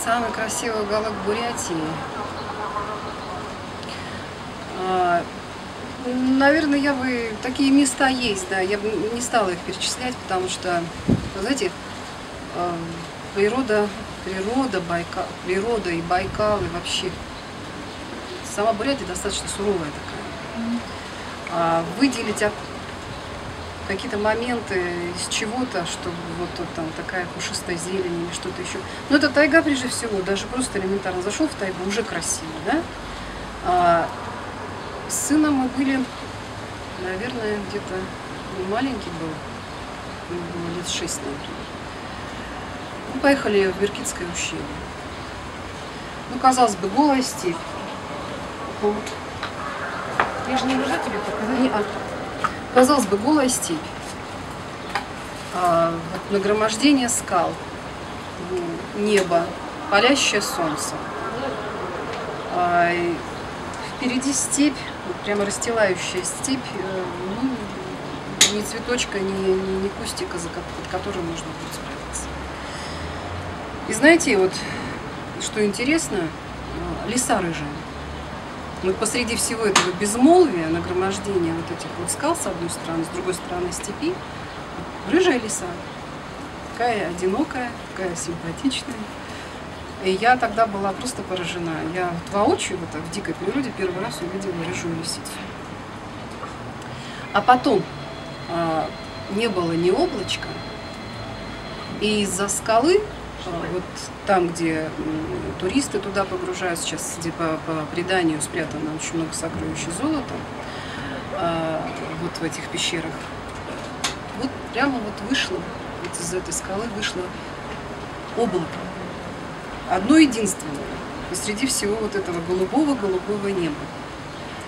Самый красивый уголок Бурятии. Наверное, я бы... Такие места есть, да. Я бы не стала их перечислять, потому что, вы знаете, природа и Байкал, и вообще сама Бурятия достаточно суровая такая. Выделить какие-то моменты из чего-то, чтобы вот там такая пушистая зелень или что-то еще. Но это тайга прежде всего, даже просто элементарно зашел в тайгу, уже красиво, да? С сыном мы были, наверное, где-то маленький был, было лет 6, наверное. Мы поехали в Меркитское ущелье. Ну, казалось бы, голая степь. Я же не нужна тебе показать. Казалось бы, голая степь. Нагромождение скал, небо, палящее солнце. Впереди степь, прямо расстилающая степь, ни цветочка, ни кустика, под которым можно будет спрятаться. И знаете, вот что интересно, леса рыжие. Вот посреди всего этого безмолвия, нагромождения вот этих вот скал с одной стороны, с другой стороны степи, рыжая лиса. Такая одинокая, такая симпатичная. И я тогда была просто поражена. Я вот воочию в дикой природе первый раз увидела рыжую лисицу. А потом не было ни облачка, и из-за скалы, вот там, где туристы туда погружаются, сейчас, где по преданию спрятано очень много сокровищ и золота, вот в этих пещерах, вот прямо вот вышло, вот из этой скалы вышло облако. Одно единственное, посреди всего вот этого голубого неба.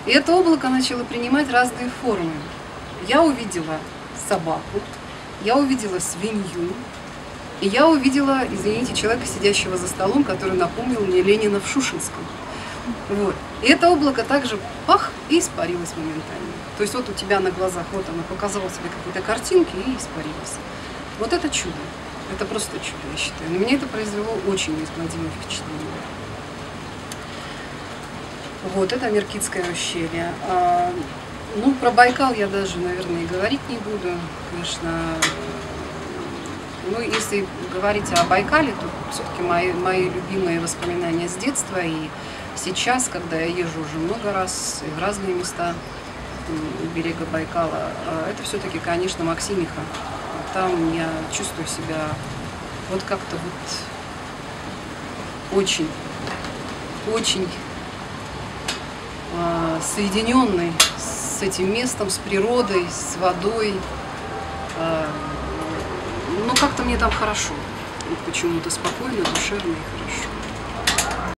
И это облако начало принимать разные формы. Я увидела собаку, я увидела свинью, и я увидела, извините, человека, сидящего за столом, который напомнил мне Ленина в Шушинском. Вот. И это облако также пах и испарилось моментально. То есть вот у тебя на глазах, вот оно показало себе какие-то картинки и испарилось. Вот это чудо. Это просто чудо, я считаю. На меня это произвело очень неизгладимое впечатление. Вот, это Меркитское ущелье. Ну, про Байкал я даже, наверное, и говорить не буду. Конечно, ну, если говорить о Байкале, то все-таки мои любимые воспоминания с детства и сейчас, когда я езжу уже много раз и в разные места берега Байкала, это все-таки, конечно, Максимиха. Там я чувствую себя вот как-то вот очень соединенной с этим местом, с природой, с водой. Ну, как-то мне там хорошо. Вот почему-то спокойно, душевно и хорошо.